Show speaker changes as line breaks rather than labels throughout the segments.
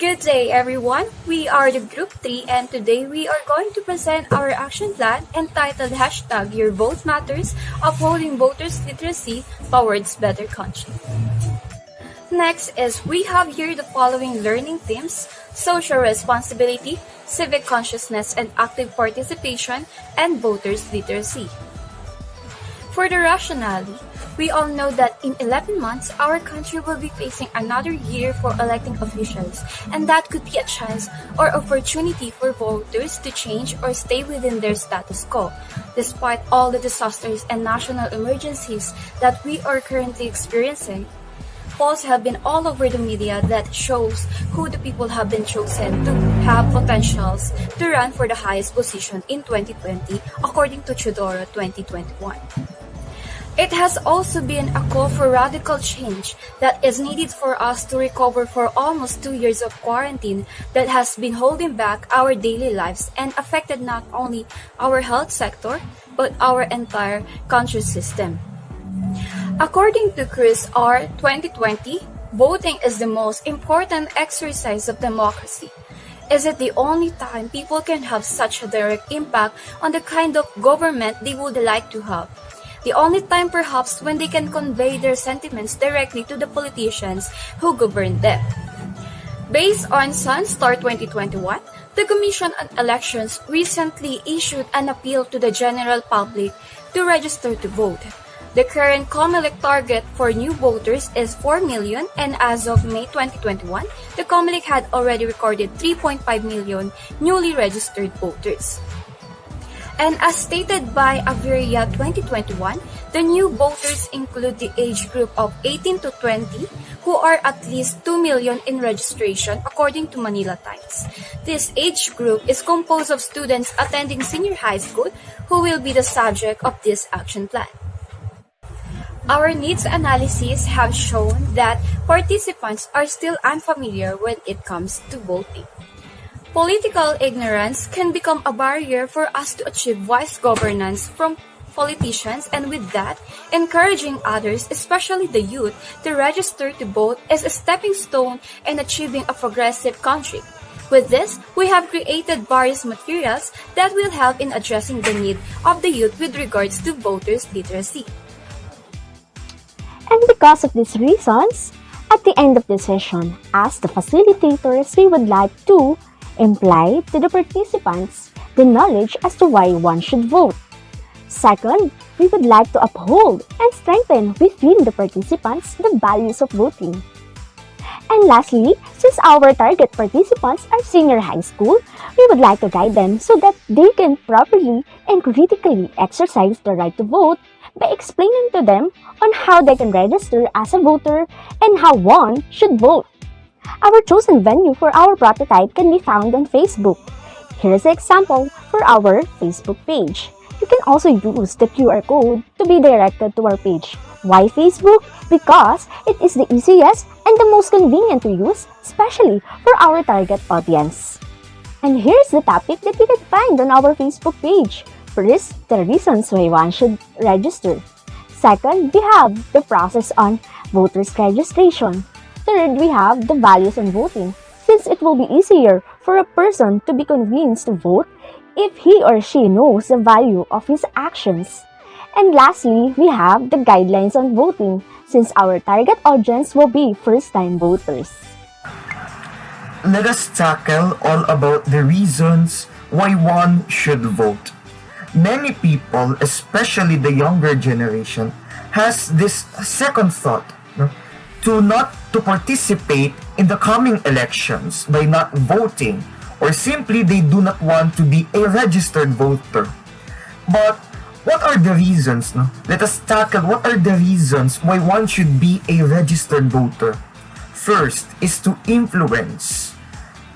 Good day, everyone. We are the Group 3, and today we are going to present our action plan entitled Hashtag Your Vote Matters, Upholding Voters' Literacy Towards Better Country. Next is we have here the following learning themes: social responsibility, civic consciousness and active participation, and voters' literacy. For the rationale, we all know that in 11 months, our country will be facing another year for electing officials, and that could be a chance or opportunity for voters to change or stay within their status quo, despite all the disasters and national emergencies that we are currently experiencing. Polls have been all over the media that shows who the people have been chosen to have potentials to run for the highest position in 2020 according to Chudoro 2021. It has also been a call for radical change that is needed for us to recover for almost 2 years of quarantine that has been holding back our daily lives and affected not only our health sector but our entire country system. According to Cruz R 2020, voting is the most important exercise of democracy. Is it the only time people can have such a direct impact on the kind of government they would like to have? The only time perhaps when they can convey their sentiments directly to the politicians who govern them. Based on Sunstar 2021, the Commission on Elections recently issued an appeal to the general public to register to vote. The current COMELEC target for new voters is 4 million, and as of May 2021, the COMELEC had already recorded 3.5 million newly registered voters. And as stated by Averia 2021, the new voters include the age group of 18 to 20 who are at least 2 million in registration according to Manila Times. This age group is composed of students attending senior high school who will be the subject of this action plan. Our needs analyses have shown that participants are still unfamiliar when it comes to voting. Political ignorance can become a barrier for us to achieve wise governance from politicians, and with that, encouraging others, especially the youth, to register to vote is a stepping stone in achieving a progressive country. With this, we have created various materials that will help in addressing the need of the youth with regards to voters' literacy.
And because of these reasons, at the end of the session, as the facilitators, we would like to imply to the participants the knowledge as to why one should vote. Second, we would like to uphold and strengthen within the participants the values of voting. And lastly, since our target participants are senior high school, we would like to guide them so that they can properly and critically exercise the right to vote by explaining to them on how they can register as a voter and how one should vote. Our chosen venue for our prototype can be found on Facebook. Here is an example for our Facebook page. You can also use the QR code to be directed to our page. Why Facebook? Because it is the easiest and the most convenient to use, especially for our target audience. And here's the topic that you can find on our Facebook page. First, the reasons why one should register. Second, we have the process on voters registration. Third, we have the values on voting, since it will be easier for a person to be convinced to vote if he or she knows the value of his actions. And lastly, we have the guidelines on voting, since our target audience will be first-time voters.
Let us tackle all about the reasons why one should vote. Many people, especially the younger generation, has this second thought, to participate in the coming elections by not voting, or simply they do not want to be a registered voter. But what are the reasons? Let us tackle what are the reasons why one should be a registered voter. First is to influence.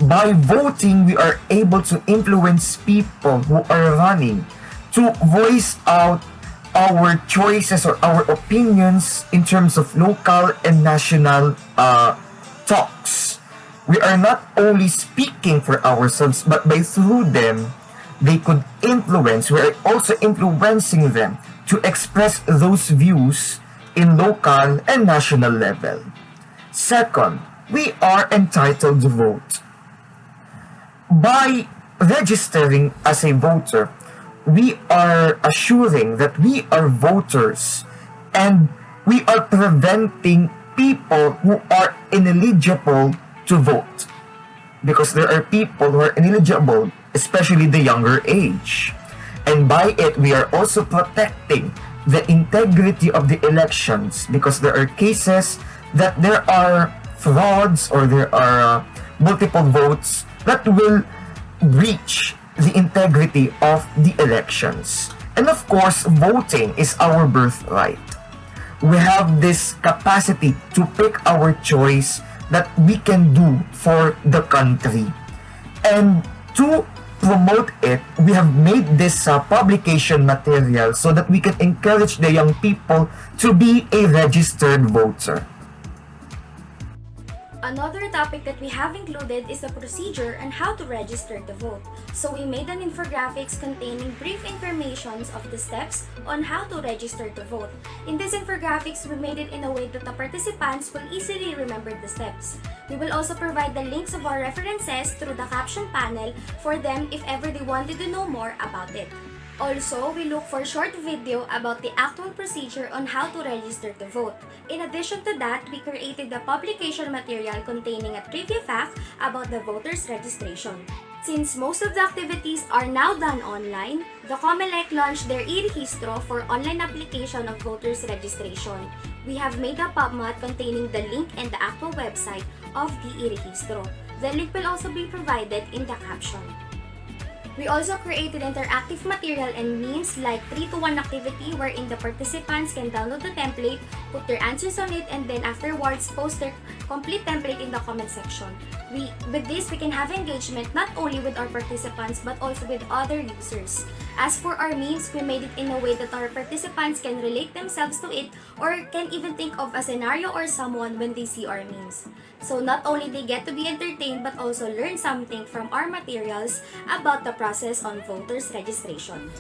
By voting, we are able to influence people who are running to voice out our choices or our opinions in terms of local and national talks. We are not only speaking for ourselves, but by through them, they could influence. We are also influencing them to express those views in local and national level. Second, we are entitled to vote. By registering as a voter, we are assuring that we are voters and we are preventing people who are ineligible to vote. Because there are people who are ineligible, especially the younger age. And by it, we are also protecting the integrity of the elections because there are cases that there are frauds or there are multiple votes that will breach the integrity of the elections. And of course, voting is our birthright. We have this capacity to pick our choice that we can do for the country. And to promote it, we have made this publication material so that we can encourage the young people to be a registered voter.
Another topic that we have included is the procedure on how to register to vote. So we made an infographics containing brief informations of the steps on how to register to vote. In this infographics, we made it in a way that the participants will easily remember the steps. We will also provide the links of our references through the caption panel for them if ever they wanted to know more about it. Also, we look for short video about the actual procedure on how to register to vote. In addition to that, we created the publication material containing a trivia fact about the voters' registration. Since most of the activities are now done online, the COMELEC launched their e-registro for online application of voters' registration. We have made a PubMat containing the link and the actual website of the e-registro. The link will also be provided in the caption. We also created interactive material and memes like 3-to-1 activity wherein the participants can download the template, put their answers on it, and then afterwards post their complete template in the comment section. With this, we can have engagement not only with our participants but also with other users. As for our memes, we made it in a way that our participants can relate themselves to it or can even think of a scenario or someone when they see our memes. So not only they get to be entertained but also learn something from our materials about the process on voters registration.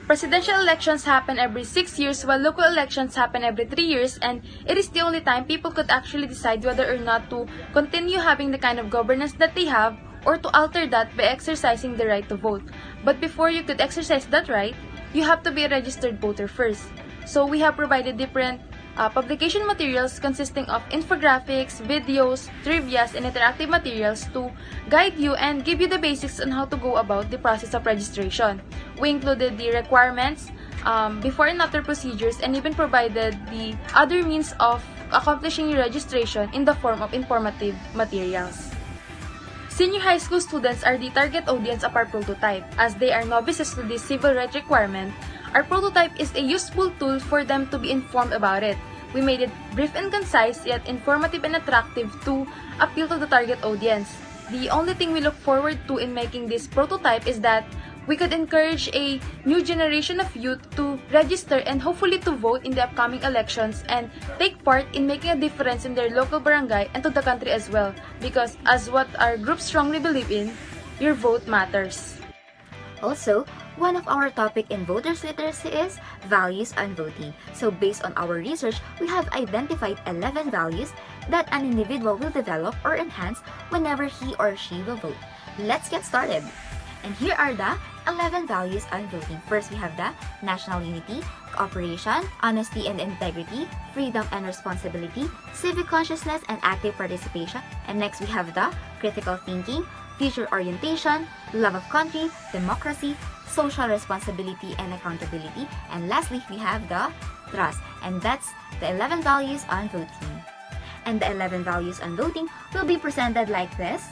Presidential elections happen every 6 years while local elections happen every 3 years, and it is the only time people could actually decide whether or not to continue having the kind of governance that they have or to alter that by exercising the right to vote. But before you could exercise that right, you have to be a registered voter first. So we have provided different publication materials consisting of infographics, videos, trivias, and interactive materials to guide you and give you the basics on how to go about the process of registration. We included the requirements, before and after procedures, and even provided the other means of accomplishing your registration in the form of informative materials. Senior high school students are the target audience of our prototype. As they are novices to this civil rights requirement, our prototype is a useful tool for them to be informed about it. We made it brief and concise, yet informative and attractive to appeal to the target audience. The only thing we look forward to in making this prototype is that we could encourage a new generation of youth to register and hopefully to vote in the upcoming elections and take part in making a difference in their local barangay and to the country as well. Because as what our group strongly believe in, your vote matters.
Also, one of our topic in voters literacy is values on voting. So based on our research, we have identified 11 values that an individual will develop or enhance whenever he or she will vote. Let's get started. And here are the 11 values on voting. First, we have the national unity, cooperation, honesty and integrity, freedom and responsibility, civic consciousness and active participation. And next, we have the critical thinking, future orientation, love of country, democracy, social responsibility and accountability. And lastly, we have the trust. And that's the 11 values on voting. And the 11 values on voting will be presented like this.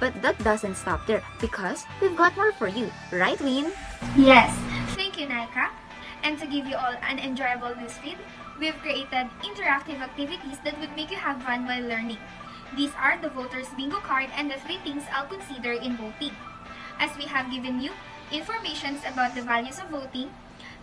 But that doesn't stop there because we've got more for you, right, Win?
Yes, thank you, Neica. And to give you all an enjoyable newsfeed, we've created interactive activities that would make you have fun while learning. These are the voters bingo card and the 3 things I'll consider in voting. As we have given you information about the values of voting,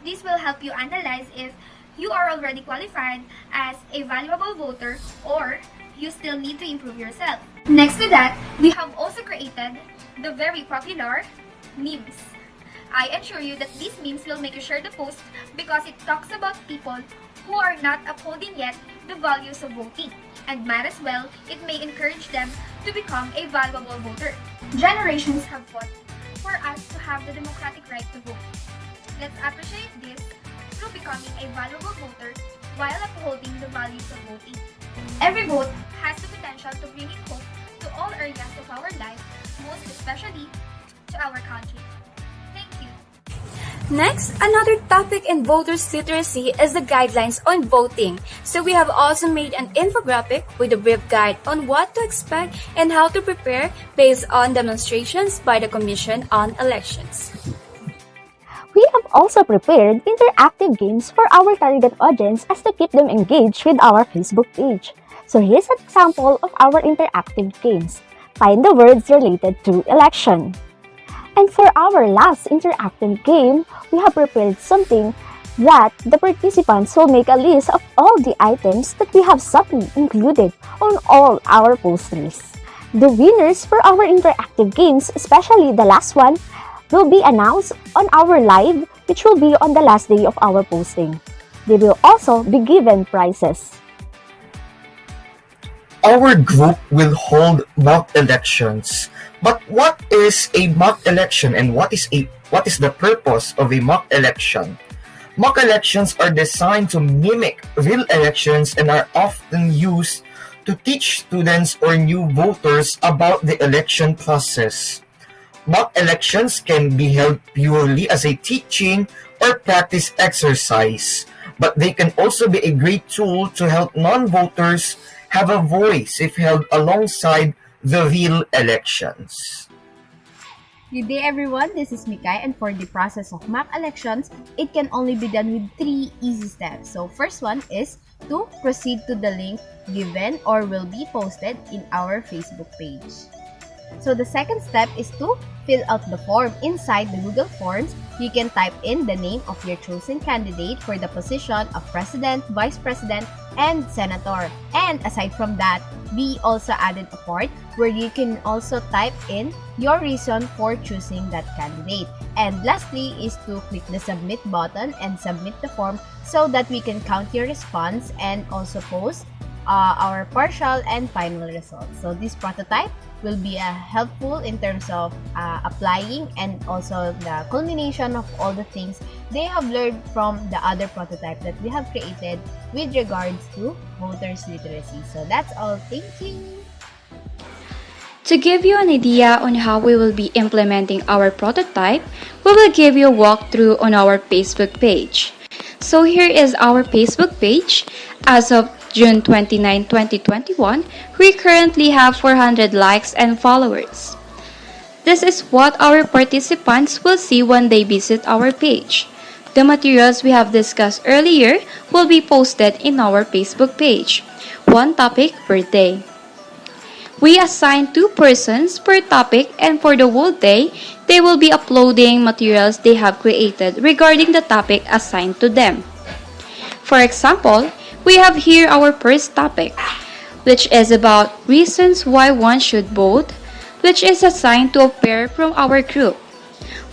this will help you analyze if you are already qualified as a valuable voter or you still need to improve yourself. Next to that, we have also created the very popular memes. I assure you that these memes will make you share the post because it talks about people who are not upholding yet the values of voting. And might as well, it may encourage them to become a valuable voter. Generations have fought for us to have the democratic right to vote. Let's appreciate this through becoming a valuable voter while upholding the values of voting. Every vote has the potential to bring in hope to all areas of our life, most especially to our country. Thank you.
Next, another topic in voters literacy is the guidelines on voting. So we have also made an infographic with a brief guide on what to expect and how to prepare based on demonstrations by the Commission on Elections.
We have also prepared interactive games for our target audience as to keep them engaged with our Facebook page. So here's an example of our interactive games. Find the words related to election. And for our last interactive game, we have prepared something that the participants will make a list of all the items that we have subtly included on all our posters. The winners for our interactive games, especially the last one, will be announced on our live, which will be on the last day of our posting. They will also be given prizes.
Our group will hold mock elections. But what is a mock election and what is the purpose of a mock election? Mock elections are designed to mimic real elections and are often used to teach students or new voters about the election process. Mock elections can be held purely as a teaching or practice exercise, but they can also be a great tool to help non-voters have a voice if held alongside the real elections.
Good day everyone, this is Mikhaella, and for the process of mock elections, it can only be done with 3 easy steps. So first one is to proceed to the link given or will be posted in our Facebook page. So the second step is to fill out the form. Inside the Google Forms, you can type in the name of your chosen candidate for the position of President, Vice President, and Senator. And aside from that, we also added a part where you can also type in your reason for choosing that candidate. And lastly is to click the submit button and submit the form so that we can count your response and also post our partial and final results. So this prototype will be helpful in terms of applying and also the culmination of all the things they have learned from the other prototype that we have created with regards to voters literacy. So that's all. Thank you.
To give you an idea on how we will be implementing our prototype, we will give you a walkthrough on our Facebook page. So here is our Facebook page. As of June 29, 2021, we currently have 400 likes and followers. This is what our participants will see when they visit our page. The materials we have discussed earlier will be posted in our Facebook page, 1 topic per day. We assign 2 persons per topic, and for the whole day, they will be uploading materials they have created regarding the topic assigned to them. For example, we have here our first topic, which is about reasons why one should vote, which is assigned to a pair from our group.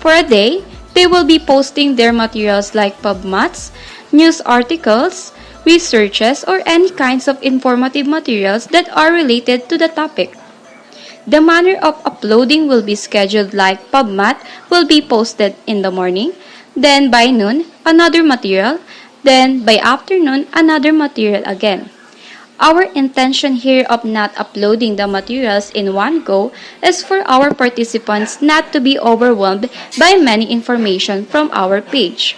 For a day, they will be posting their materials like PubMats, news articles, researches, or any kinds of informative materials that are related to the topic. The manner of uploading will be scheduled like PubMat will be posted in the morning, then by noon, another material, then by afternoon, another material again. Our intention here of not uploading the materials in one go is for our participants not to be overwhelmed by many information from our page.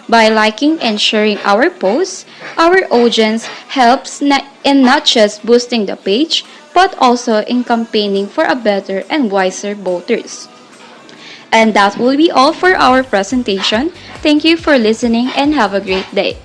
By liking and sharing our posts, our audience helps in not just boosting the page, but also in campaigning for a better and wiser voters. And that will be all for our presentation. Thank you for listening and have a great day.